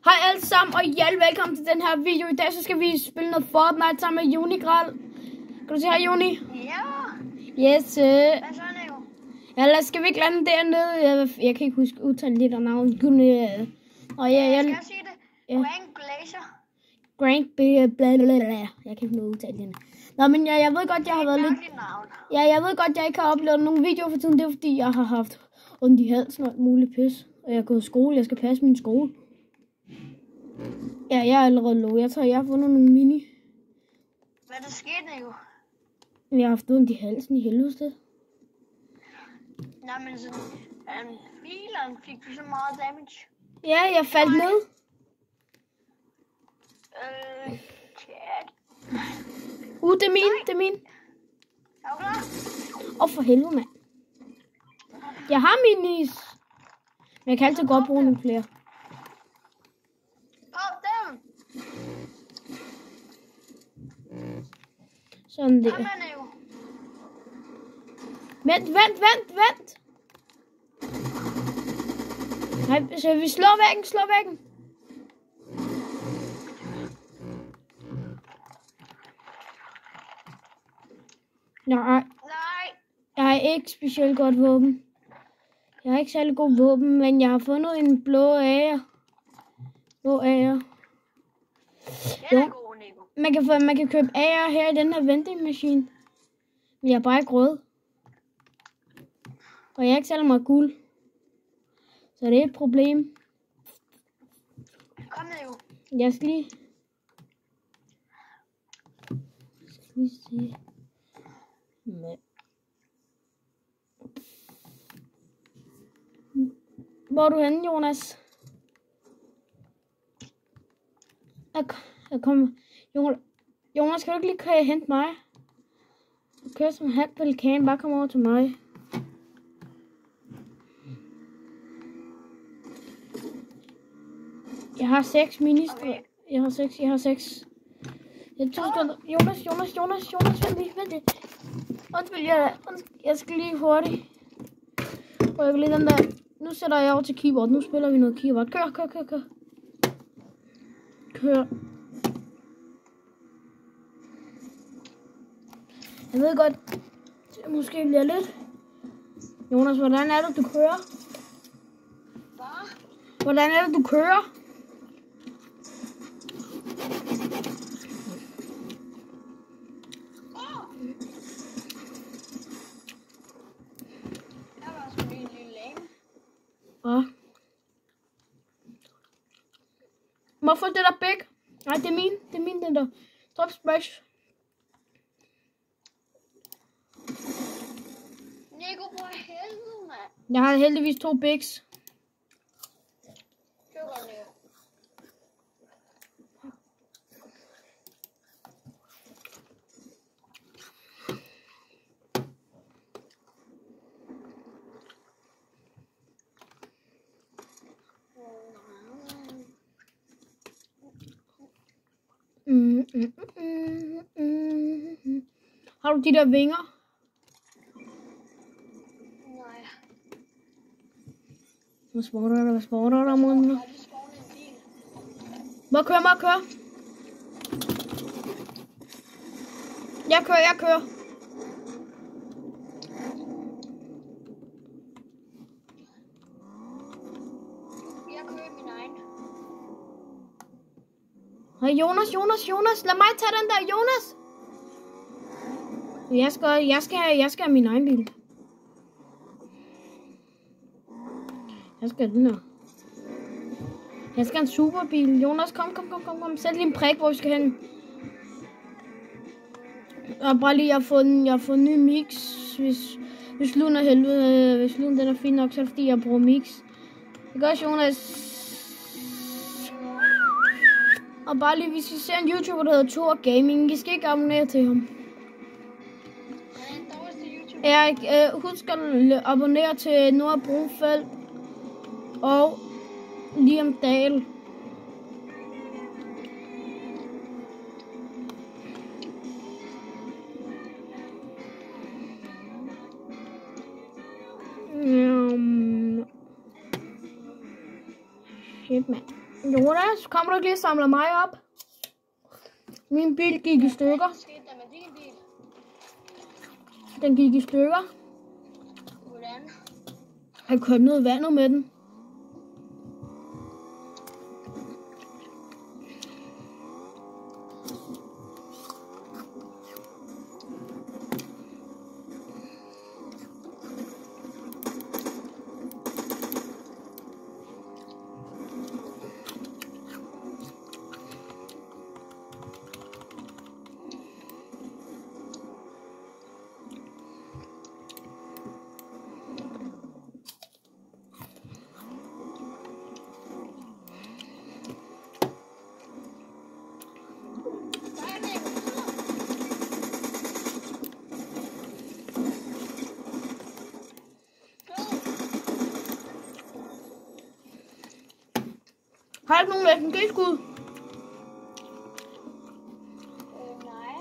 Hej alle sammen, og velkommen til den her video. I dag så skal vi spille noget Fortnite sammen med Unigral. Kan du se her, Uni? Ja. Yes. Hvad så, Nico? Ja, skal vi ikke lande dernede? Jeg kan ikke huske udtale lidt af navnet. Og jeg skal sige det. Grand Glacier. Grand blablabla. Jeg kan ikke nå udtale det. Nå, men jeg ved godt, jeg har været lidt... Ja, jeg ved godt, jeg ikke har uploadet nogle videoer for tiden. Det er fordi, jeg har haft ondt i halsen og alt muligt pis. Og jeg er gået i skole. Jeg skal passe min skole. Ja, jeg er allerede lov. Jeg har fundet nogle mini. Hvad der skete, Nico? Jeg har haft ondt i halsen i helvede. Nej, men sådan... Bileren fik du så meget damage? Ja, jeg faldt ned. Chat. Det er min. Er du klar? For helvede, mand. Jeg har minis. Men jeg kan altid godt bruge nogle flere. Dem! Sådan der. Jamen, Nico. Vent. Nej, så vi slår væggen. Nej. Jeg har ikke specielt godt våben. Jeg har ikke særlig god våben, men jeg har fundet en blå ære. Den er god, Nico. Man kan købe ære her i den her vending machine. Men jeg er bare ikke rød. Og jeg er ikke særlig meget guld. Så det er et problem. Kom, Nico. Jeg skal lige se. Hvor er du henne, Jonas? Jeg kommer. Jonas, kan du ikke lige hente mig? Jeg kører som halv pelikan. Bare kom over til mig. Jeg har 6 ministre. Okay. Jeg har 6. Jonas, vent lige. Undskyld, jeg skal lige hurtigt. Og jeg kan lige den der. Nu sætter jeg over til keyboard. Nu spiller vi noget keyboard. Kør. Jeg ved godt, det måske bliver lidt. Jonas, hvordan er det, du kører? Hvad? Hvordan er det, du kører? Hvorfor det der big? Nej, det er min den der. Drop smash. Nico, hvor helvede, mand. Jeg har heldigvis 2 bigs. Kør godt, Nico. Har du de der vinger? Nej. Hvad spawner der, mand? Må køre? Jeg kører. Hey, Jonas, lad mig tage den der, Jonas. Jeg skal have min egen bil. Jeg skal have den her. Jeg skal have en superbil. Jonas, kom. Sæt lige en prik, hvor vi skal hen. Og bare lige, jeg har fået en ny mix. Hvis lyden er helvede, hvis lyden den er fin nok, så er det fordi, jeg bruger mix. Det gør Jonas. Og bare lige, hvis I ser en YouTuber, der hedder Thor Gaming, I skal ikke abonnere til ham. Husk at abonnere til Nora Brunfeldt og Liam Dahl. Shit, man. Jonas, kommer du ikke lige og samler mig op? Min bil gik i stykker. Hvad skete der med din bil? Den gik i stykker. Hvordan? Jeg kørte ned i vandet med den. Har du nogle SMG-skud? Nej.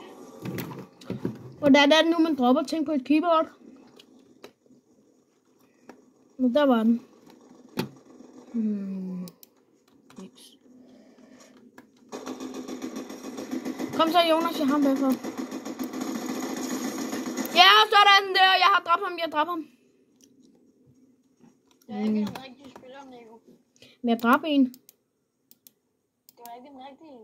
Hvordan er det nu, man dropper ting på et keyboard? Nu, der var den. Kom så, Jonas, jeg har ham bagfra. Ja, sådan der. Jeg har dræbt ham, Jeg er ikke en rigtig spiller, Nico. Men jeg dræbte en. Det var ikke en rigtig en.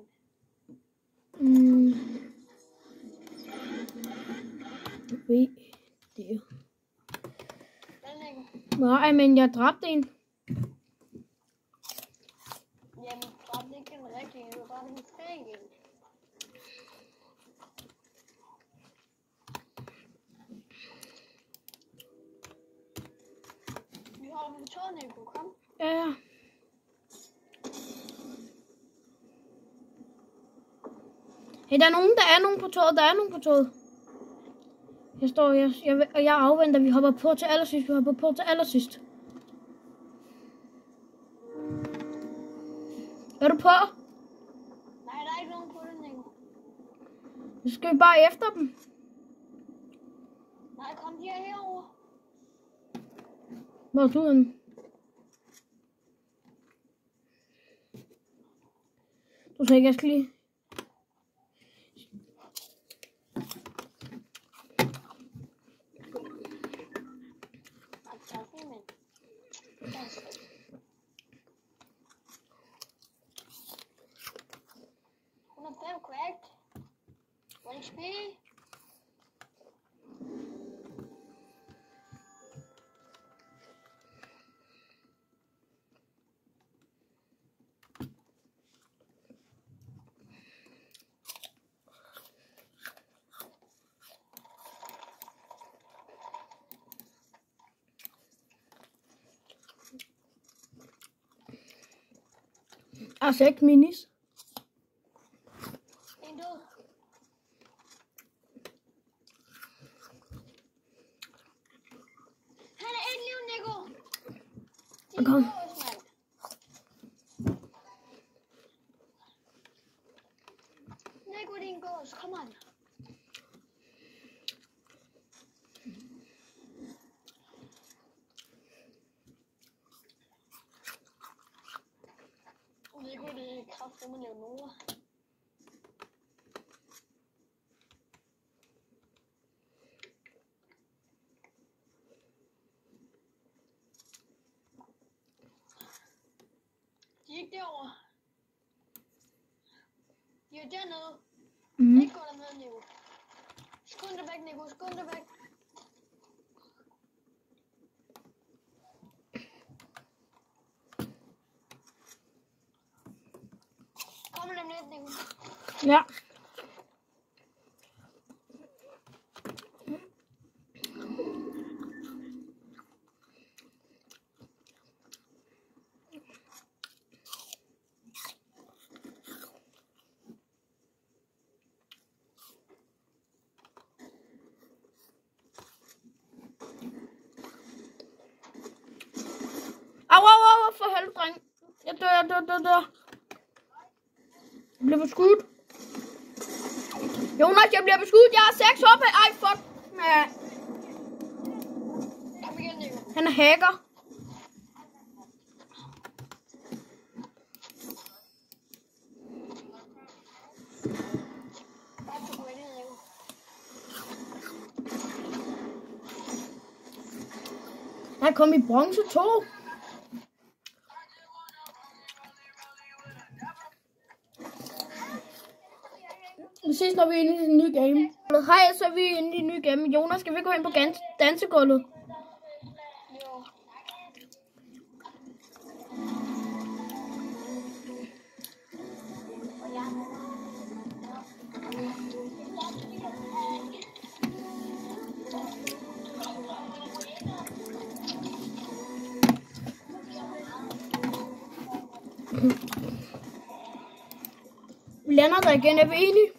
Ved det. Hvad, Nico? Nej, men jeg dræbte en. Jamen, bare det ikke en rigtig en. Det var bare en fake en. Vi har på tårn, Nico. Kom. Ja. Hey, der er nogen på toget. Jeg afventer, vi hopper på til allersidst. Er du på? Nej, der er ikke nogen på det, Nico. Så skal vi bare efter dem. Nej, kom de herover. Hvor er du henne? Du sagde, jeg skal lige... Cracked. 1 HP. Altså ikke minis. En død. Han er et liv, Nico. Kom. Nico, din gås. Kom on. Nico, det er kraftedeme Leonora. De er ikke derovre. De er dernede. Ikke gå dernede, Nico. Skynd dig væk, Nico. Skynd dig væk. Kom dem lidt, Nico. Ja. Au, for helvede, dreng. Jeg dør. Jeg bliver beskudt. Jonas, jeg bliver beskudt. Jeg har 6 HP. Ej, fuck. Ja. Kom igen, Nico. Han er hacker. Der kom i bronze 2. Vi ses, når vi er inde i den nye game. Hej, så er vi inde i den nye game. Jonas, skal vi gå ind på dansegulvet? Jo. Vi lander der igen, er vi enige?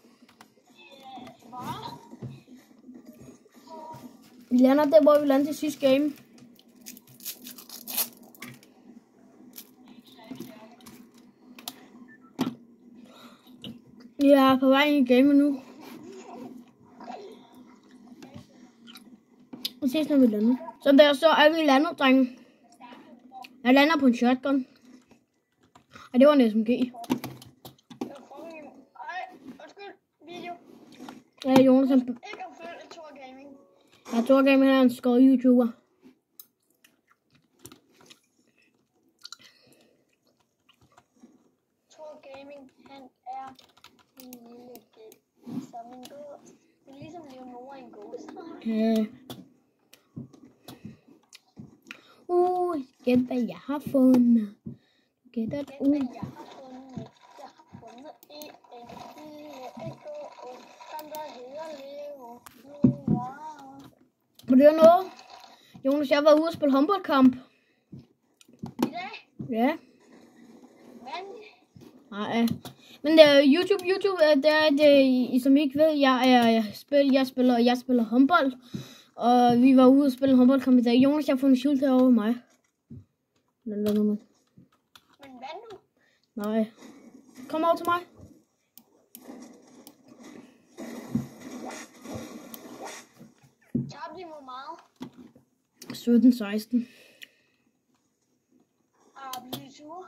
Vi lander der, hvor vi landede til sidste game. Jeg er på vej ind i gamet nu. Og ses, når vi lander. Så der så er vi landet, drenge. Jeg lander på en shotgun. Og det var en SMG. Ja, Jonas han... Ikke at følge Thor Gaming. Ja, Thor Gaming er en skød YouTuber. Thor Gaming, han er en lille gæld. Som en god. Det er ligesom Leonora en ghost. Ja. Gæt hvad jeg har fundet. Gæt at Jeg har fundet en lille ekko, som der hedder Leonora. Må du høre noget? Jonas, jeg var ude og spille håndboldkamp. I dag? Ja. Men Nej. Men YouTube, det er det, som I ikke ved, jeg spiller håndbold. Og vi var ude og spille håndboldkamp i dag. Jonas, jeg har fundet skjult herovre mig. Men hvad nu? Nej. Kom over til mig. Tabte I hvor meget? 17-16. Blev I sure?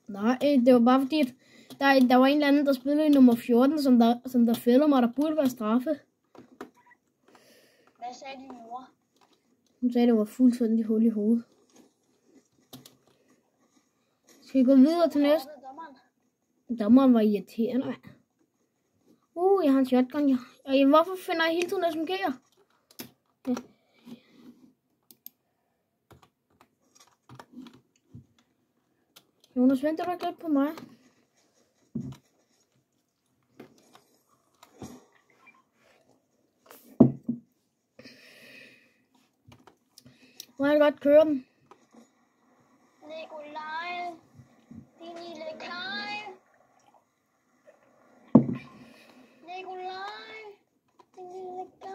Nej, det var bare fordi, at der var en eller anden, der spillede i nummer 14, som der fælder mig, der burde være straffe. Hvad sagde din mor? Hun sagde, det var fuldstændig hul i hovedet. Skal vi gå videre til næste? Dommeren var irriterende, mand. Jeg har en shotgun, ja. Hvorfor finder jeg hele tiden SMG'er? Ja. Jonas, venter du ikke lidt på mig? Må jeg godt køre den? Nikolaj, din lille kaj. Nikolaj, din lille kaj.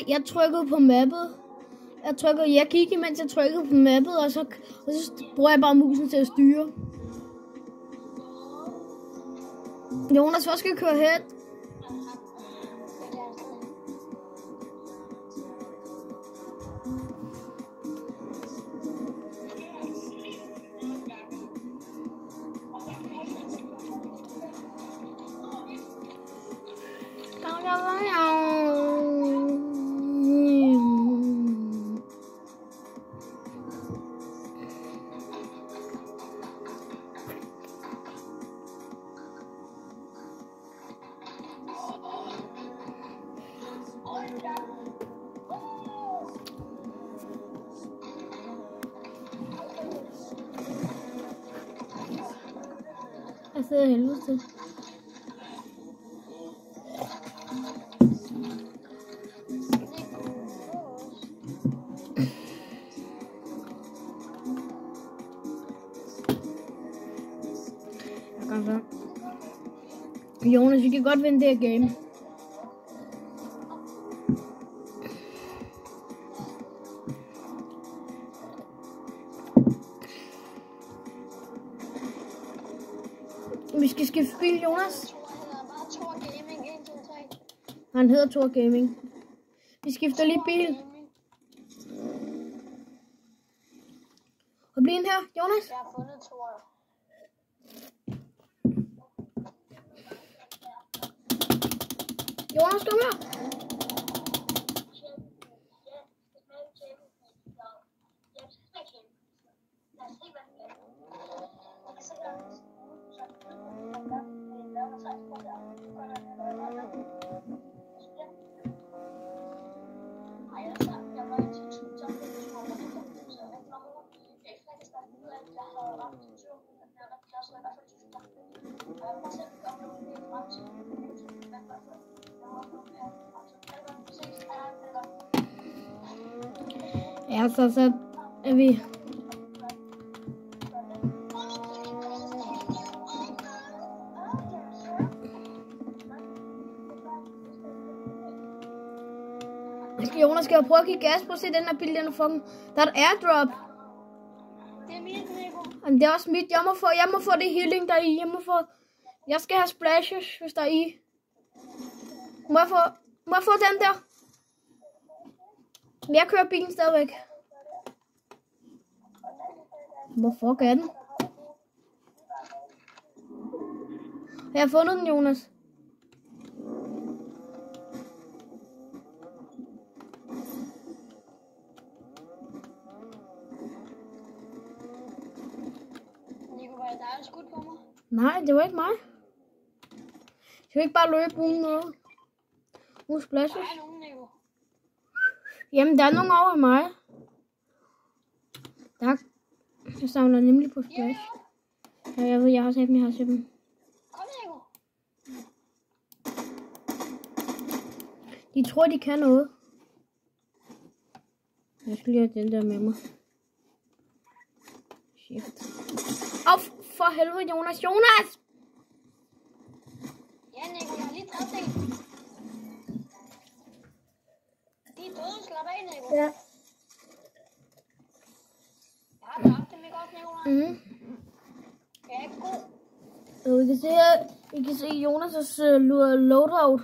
Jeg trykkede på mappet. Jeg gik imens jeg trykkede på mappet, og så bruger jeg bare musen til at styre. Jonas, hvor skal vi køre hen? Jeg sidder helvede til. Jonas, vi kan godt vinde det her game. Vi skal skifte bil, Jonas. Han hedder Thor Gaming. Vi skifter lige bil. Og bliv ind her, Jonas. Jeg har fundet Thor. Jonas, kom her. Ja, så er vi. Jonas skal jo prøve at give gas på at se den her bil, den er fucking. Der er et airdrop. Det er mit, Nico. Men det er også mit. Jeg må få det healing der i. Jeg skal have splashes, hvis der er i. Må jeg få den der? Jeg kører bilen stadigvæk. Hvorfor kan den? Jeg har fundet den, Jonas. Nico, var det dig, der skudte på mig? Nej, det var ikke mig. Jeg kan ikke bare løbe uden noget. Uden splashes. Der er nogen, Nico. Jamen, der er nogen over mig. Jeg savner nemlig på splash. Ja, jeg ved, jeg har set dem, Kom, Nico. De tror, de kan noget. Jeg skal lige have den der med mig. Shift. Åh, for helvede, Jonas. Jonas! Ja, Nico, jeg har lige dræbt en. De er døde, slap af, Nico. Ja. Jeg har dræbt dem, ikke også, Nico? Jeg er ikke god. I kan se Jonas' loadout.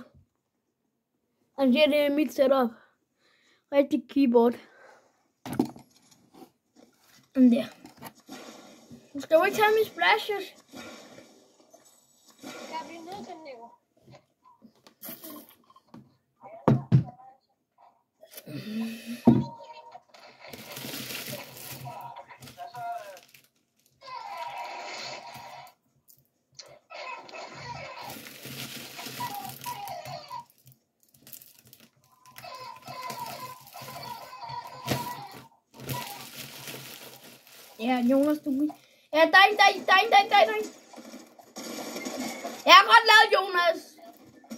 Han siger, det er mit setup. Rigtig keyboard. Sådan der. Du skal jo ikke tage mine splashes. Jeg bliver nødt til, Nico. Ja, Jonas, du... Ja, der er en. Jeg har godt lavet, Jonas.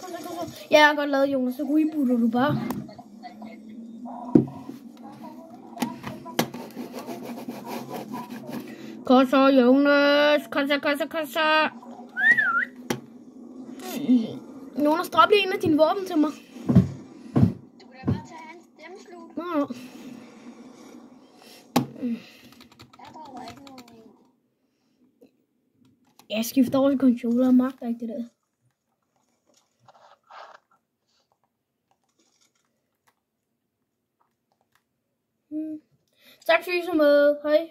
Kom. Jeg har godt lavet, Jonas. Så rebooter du bare. Kosser, Jonas. Kosser. Jonas, drop lige en af dine våben til mig. Du kan da bare tage hans stemmeslut. Nå. Jeg dræber ikke nogen, Nico. Jeg skifter over til controller og magter ikke det der. Tak fordi I så med. Hej.